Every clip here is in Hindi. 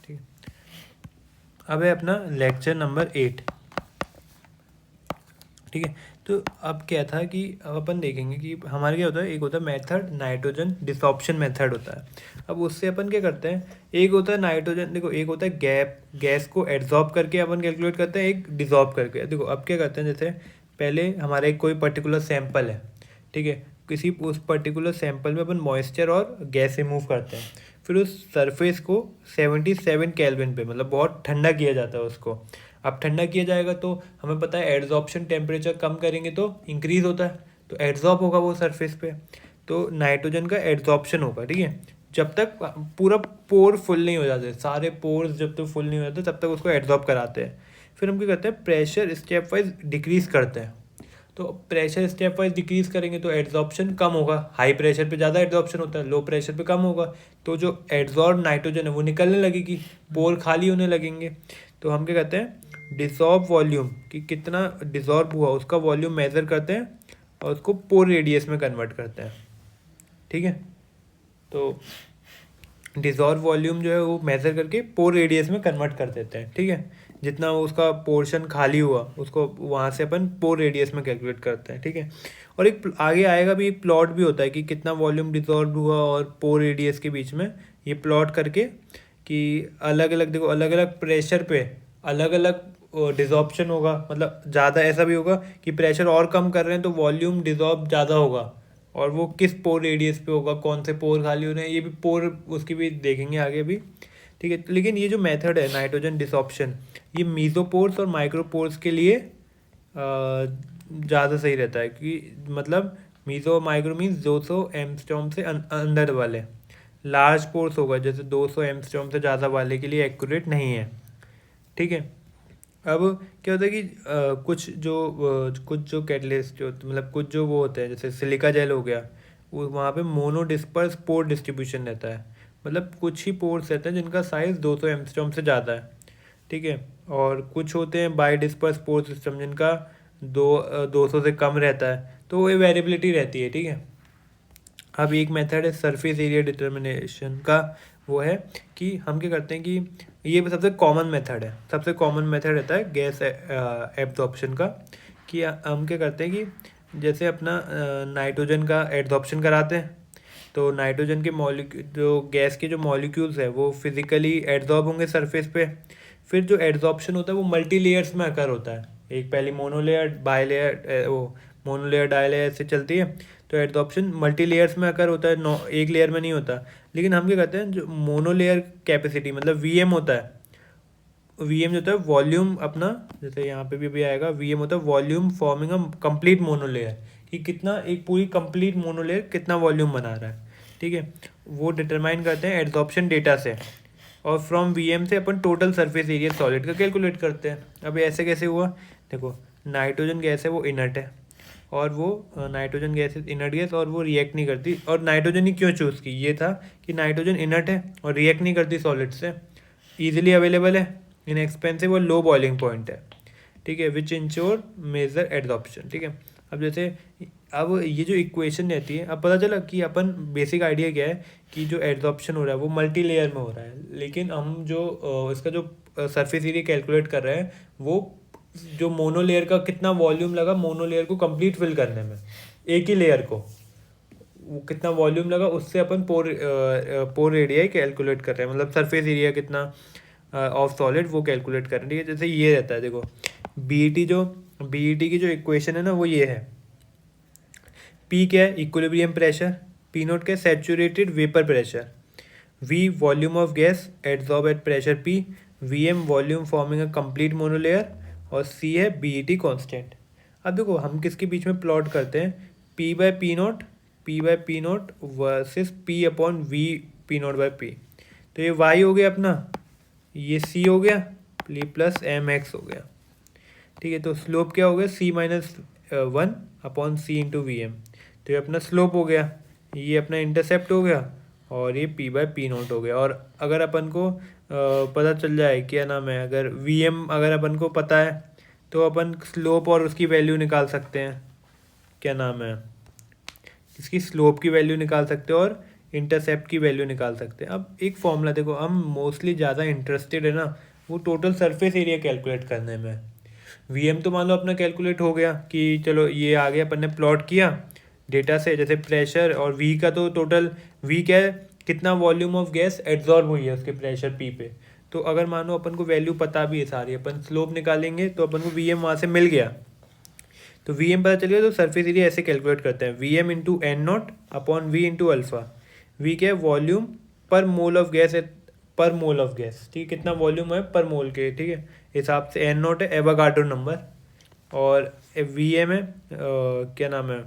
ठीक है, अब है अपना लेक्चर नंबर 8। ठीक है, तो अब क्या था कि अब अपन देखेंगे कि हमारे क्या होता है, एक होता है मेथड नाइट्रोजन डिसॉर्प्शन मेथड होता है। अब उससे अपन क्या करते हैं, एक होता है नाइट्रोजन, देखो एक होता है गैस को एड्जॉर्ब करके अपन कैलकुलेट करते हैं, एक डिसॉल्व करके। देखो अब क्या करते हैं, जैसे पहले हमारा एक कोई पर्टिकुलर सैंपल है, ठीक है, किसी उस पर्टिकुलर सैंपल में अपन मॉइस्चर और गैस रिमूव करते हैं, फिर उस सरफेस को 77 केल्विन पे, मतलब बहुत ठंडा किया जाता है उसको। अब ठंडा किया जाएगा तो हमें पता है एड्जॉर्प्शन टेम्परेचर कम करेंगे तो इंक्रीज होता है, तो एड्जॉर्ब होगा वो सरफेस पे, तो नाइट्रोजन का एड्जॉर्प्शन होगा। ठीक है, जब तक पूरा पोर फुल नहीं हो जाते, सारे पोर्स जब तक फुल नहीं हो जाते तब तक उसको एड्जॉर्ब कराते हैं। फिर हम क्या करते हैं, प्रेशर स्टेप वाइज डिक्रीज करते हैं। तो प्रेशर स्टेप वाइज डिक्रीज करेंगे तो एड्जॉर्प्शन कम होगा, हाई प्रेशर पे ज़्यादा एड्जॉर्प्शन होता है, लो प्रेशर पे कम होगा, तो जो एड्जॉर्ब नाइट्रोजन है वो निकलने लगेगी, पोर खाली होने लगेंगे। तो हम क्या कहते हैं, डिसॉल्व वॉल्यूम, कि कितना डिसॉल्व हुआ उसका वॉल्यूम मेजर करते हैं और उसको पोर रेडियस में कन्वर्ट करते हैं। ठीक है, तो डिसॉल्व वॉल्यूम जो है वो मेजर करके पोर रेडियस में कन्वर्ट कर देते हैं। ठीक है, जितना उसका पोर्शन खाली हुआ उसको वहाँ से अपन पोर रेडियस में कैलकुलेट करते हैं। ठीक है, और एक आगे आएगा भी, एक प्लॉट भी होता है कि कितना वॉल्यूम डिसॉल्व हुआ और पोर रेडियस के बीच में, ये प्लॉट करके कि अलग अलग, देखो अलग अलग प्रेशर पे अलग अलग डिसॉर्प्शन होगा, मतलब ज़्यादा ऐसा भी होगा कि प्रेशर और कम कर रहे हैं तो वॉल्यूम डिसॉल्व ज़्यादा होगा, और वो किस पोर रेडियस पे होगा, कौन से पोर खाली हो रहे हैं, ये भी पोर उसकी भी देखेंगे आगे भी। ठीक है, लेकिन ये जो मेथड है नाइट्रोजन डिसॉर्प्शन, ये मीजोपोर्स और माइक्रोपोर्स के लिए ज़्यादा सही रहता है, कि मतलब मीजो माइक्रो मीन्स 200 एंगस्ट्रॉम से अंदर वाले, लार्ज पोर्स होगा जैसे 200 एंगस्ट्रॉम से ज़्यादा वाले के लिए एक्यूरेट नहीं है। ठीक है, अब क्या होता है कि कुछ जो कैटलिस्ट जो, मतलब कुछ जो वो होते हैं, जैसे सिलिका जेल हो गया, वो वहाँ पे मोनो डिस्पर्स पोर डिस्ट्रीब्यूशन रहता है, मतलब कुछ ही पोर्स रहते हैं जिनका साइज़ 200 एंगस्ट्रॉम से ज़्यादा है। ठीक है, और कुछ होते हैं बाई डिस्पर्स पोर सिस्टम जिनका 200 से कम रहता है, तो वो वेरिएबिलिटी रहती है। ठीक है, अब एक मेथड है सरफेस एरिया डिटर्मिनेशन का, वो है कि हम क्या करते हैं कि ये सबसे कॉमन मेथड है, सबसे कॉमन मेथड रहता है गैस एब्जॉर्प्शन का, कि हम क्या करते हैं कि जैसे अपना नाइट्रोजन का एब्जॉर्प्शन कराते हैं, तो नाइट्रोजन के जो गैस के जो मॉलिक्यूल्स है वो फिजिकली एड्जॉर्ब होंगे सरफेस पे। फिर जो एड्जॉर्प्शन होता है वो मल्टी लेयर्स में अकर होता है, एक पहली मोनोलेयर बायलेयर, वो मोनोलेयर डायलेयर से चलती है, तो एड्जॉर्प्शन मल्टी लेयर्स में अकर होता है, एक लेयर में नहीं होता। लेकिन हम क्या करते हैं, जो मोनोलेयर कैपेसिटी मतलब वीएम होता है, वीएम जो होता है वॉल्यूम अपना, जैसे यहाँ पे भी आएगा, वीएम होता है volume forming a complete monolayer, कि कितना एक पूरी कंप्लीट मोनोलेयर कितना वॉल्यूम बना रहा है। ठीक है, वो डिटरमाइन करते हैं एड्जॉर्प्शन डेटा से, और फ्रॉम वीएम से अपन टोटल सरफेस एरिया सॉलिड का कैलकुलेट करते हैं। अब ऐसे कैसे हुआ, देखो नाइट्रोजन गैस है वो इनर्ट है, और वो नाइट्रोजन गैस इनर्ट गैस, और वो रिएक्ट नहीं करती, और नाइट्रोजन ही क्यों चूज़ की, ये था कि नाइट्रोजन इनर्ट है और रिएक्ट नहीं करती सॉलिड से, ईजिली अवेलेबल है, इनएक्सपेंसिव और लो बॉइलिंग पॉइंट है। ठीक है, विच इंश्योर मेजर एडजॉर्प्शन। ठीक है, अब जैसे अब ये जो इक्वेशन रहती है, अब पता चला कि अपन बेसिक आइडिया क्या है कि जो एडजॉर्प्शन हो रहा है वो मल्टी लेयर में हो रहा है, लेकिन हम जो इसका जो सरफेस एरिया कैलकुलेट कर रहे हैं वो जो मोनोलेयर का कितना वॉल्यूम लगा मोनोलेयर को कंप्लीट फिल करने में, एक ही लेयर को वो कितना वॉल्यूम लगा उससे अपन पोर रेडिया कैलकुलेट कर रहे हैं, मतलब सरफेस एरिया कितना ऑफ सॉलिड वो कैलकुलेट कर रहे हैं। ठीक है, जैसे ये रहता है, देखो बीईटी की जो इक्वेशन है ना वो ये है, पी क्या है, इक्विलिब्रियम प्रेशर, पी नोट क्या है, saturated vapour pressure, V volume of gas adsorb at pressure P, V M volume forming a complete monolayer, और सी है बीईटी कांस्टेंट। अब देखो हम किसके बीच में प्लॉट करते हैं, P by P note versus P upon V P note by P, तो ये वाई हो गया अपना, ये सी हो गया, प्लस एम एक्स हो गया। ठीक है, तो स्लोप क्या हो गया, सी माइनस 1 अपॉन सी इंटू वी एम, तो ये अपना स्लोप हो गया, ये अपना इंटरसेप्ट हो गया, और ये पी बाय पी नोट हो गया। और अगर अपन को पता चल जाए क्या नाम है, अगर वी एम अगर अपन को पता है तो अपन स्लोप और उसकी वैल्यू निकाल सकते हैं, क्या नाम है, इसकी स्लोप की वैल्यू निकाल सकते हैं और इंटरसेप्ट की वैल्यू निकाल सकते हैं। अब एक फॉर्मूला देखो, हम मोस्टली ज़्यादा इंटरेस्टेड है ना वो टोटल सरफेस एरिया कैलकुलेट करने में। वीएम तो मान लो अपना कैलकुलेट हो गया कि चलो ये आ गया, अपन ने प्लॉट किया डेटा से, जैसे प्रेशर और वी का तो टोटल, वी क्या है, कितना वॉल्यूम ऑफ गैस एब्जॉर्ब हुई है उसके प्रेशर पी पे। तो अगर मानो अपन को वैल्यू पता भी है सारी, अपन स्लोप निकालेंगे तो अपन को वी एम वहाँ से मिल गया, तो वी एम पता चल गया। तो सरफेस एरिया ऐसे कैलकुलेट करते हैं, V M into N naught upon V into alpha. V क्या है, वॉल्यूम पर मोल ऑफ गैस है, पर मोल ऑफ गैस, ठीक है, कितना वॉल्यूम है पर मोल के, ठीक है, हिसाब से। एन नॉट है एवोगाड्रो नंबर, और वी एम है क्या नाम है,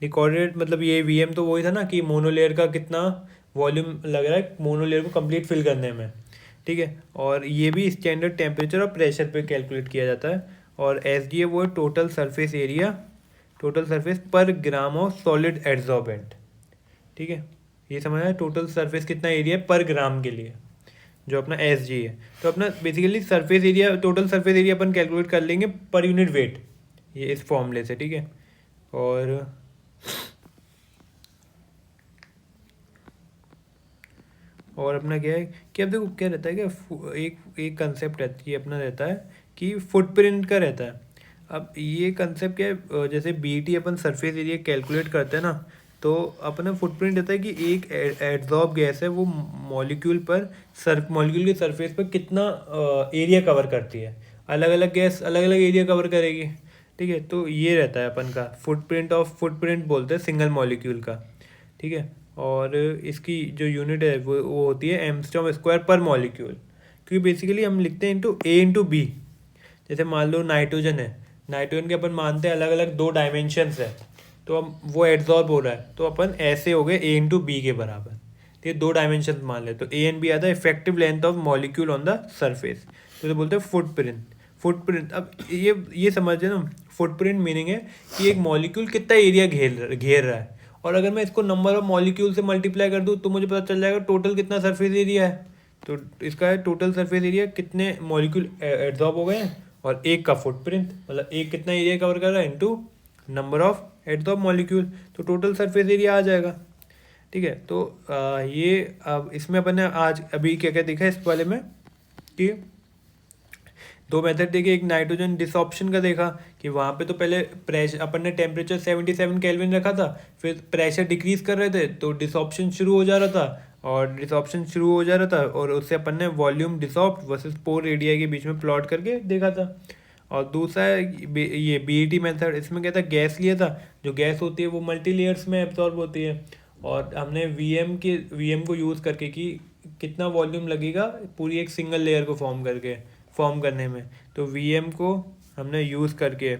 रिकॉर्डेड, मतलब ये वी एम तो वही था ना कि मोनोलेयर का कितना वॉल्यूम लग रहा है मोनोलेयर को कंप्लीट फिल करने में, ठीक है। और ये भी स्टैंडर्ड टेम्परेचर और प्रेशर पे कैलकुलेट किया जाता है। और एस डी ए वो है total surface area, total surface पर ग्राम ऑफ सॉलिड एड्जॉर्बेंट, ठीक है। ये समझ आया, टोटल सरफेस कितना एरिया है पर ग्राम के लिए, जो अपना एस जी है। तो अपना basically surface area, total surface area अपन कैलकुलेट कर लेंगे पर यूनिट वेट, ये इस फॉर्मूले से, ठीक है। और अपना क्या है कि अब देखो क्या रहता है कि एक एक कंसेप्ट रहती है, अपना रहता है कि फुटप्रिंट का रहता है। अब ये कंसेप्ट क्या है, जैसे बीटी अपन सरफेस एरिया कैलकुलेट करते हैं ना, तो अपना फुटप्रिंट रहता है कि एक एड्जॉर्ब गैस है वो मॉलिक्यूल पर मॉलिक्यूल के सरफेस पर कितना एरिया कवर करती है। अलग अलग गैस अलग अलग एरिया कवर करेगी, ठीक है। तो ये रहता है अपन का फुटप्रिंट बोलते हैं सिंगल मॉलिक्यूल का, ठीक है। और इसकी जो यूनिट है वो होती है एमस्टॉम स्क्वायर पर मॉलिक्यूल, क्योंकि बेसिकली हम लिखते हैं इंटू ए इंटू बी। जैसे मान लो नाइट्रोजन है, नाइट्रोजन के अपन मानते हैं अलग अलग 2 डायमेंशंस है, तो अब वो एड्जॉर्ब हो रहा है, तो अपन ऐसे हो गए ए इंटू बी के बराबर, तो ये 2 डायमेंशन मान ले, तो ए एंड बी आता है effective length of molecule on the surface, तो बोलते हैं फुटप्रिंट। अब ये समझे ना, फुटप्रिंट मीनिंग है कि एक मॉलिक्यूल कितना एरिया घेर रहा है, और अगर मैं इसको नंबर ऑफ मॉलिक्यूल से मल्टीप्लाई कर दूँ तो मुझे पता चल जाएगा टोटल कितना सरफेस एरिया है। तो इसका है टोटल सरफेस एरिया, कितने मॉलिक्यूल एड्जॉर्ब हो गए हैं, और एक का फुटप्रिंट, मतलब एक कितना एरिया कवर कर रहा है into number of adsorb molecule, तो टोटल सरफेस एरिया आ जाएगा, ठीक है। तो ये अब इसमें अपन ने आज अभी क्या क्या देखा इस वाले में कि 2 मेथड देखे। एक नाइट्रोजन डिसऑप्शन का देखा कि वहाँ पे तो पहले प्रेशर, अपन ने टेम्परेचर 77 केल्विन रखा था, फिर प्रेशर डिक्रीज कर रहे थे तो डिसऑप्शन शुरू हो जा रहा था, और उससे अपन ने वॉल्यूम डिसऑप्ट वर्सेस पोर एरिया के बीच में प्लॉट करके देखा था। और दूसरा है ये बीईटी मेथड, इसमें क्या था, गैस लिया था, जो गैस होती है वो मल्टी लेयर्स में एब्जॉर्ब होती है, और हमने वीएम को यूज़ करके कि कितना वॉल्यूम लगेगा पूरी एक सिंगल लेयर को फॉर्म करने में, तो वीएम को हमने यूज़ करके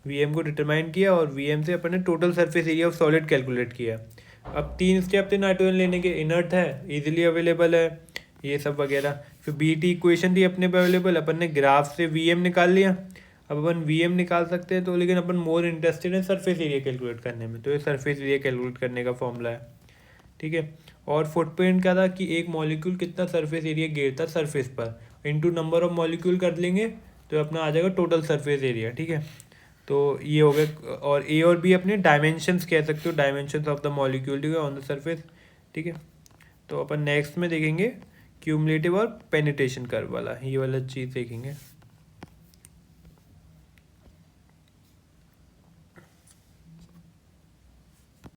वीएम को डिटरमाइन किया, और वीएम से अपन ने total surface area of solid calculate किया। अब 3 स्टेप थे नाइट्रोजन लेने के, इनर्ट है, इजीली अवेलेबल है, ये सब वगैरह। फिर बीटी इक्वेशन थी अपने पे अवेलेबल, अपन ने ग्राफ से वीएम निकाल लिया। अब अपन वीएम निकाल सकते हैं, तो लेकिन अपन मोर इंटरेस्टेड है सरफेस एरिया कैलकुलेट करने में, तो ये सरफेस एरिया कैलकुलेट करने का फॉर्मूला है, ठीक है। और फुटप्रिंट क्या था कि एक मॉलिक्यूल कितना सरफेस एरिया घेरता सरफेस पर, इनटू नंबर ऑफ मॉलिक्यूल कर लेंगे तो अपना आ जाएगा टोटल सरफेस एरिया, ठीक है। तो ये हो गया। और ए और बी अपने डायमेंशंस कह सकते हो, डायमेंशंस ऑफ द मॉलिक्यूल, ठीक है, ऑन द सरफेस, ठीक है। तो अपन नेक्स्ट में देखेंगे क्यूमुलेटिव और पेनिट्रेशन कर्व वाला, ये वाला चीज़ देखेंगे।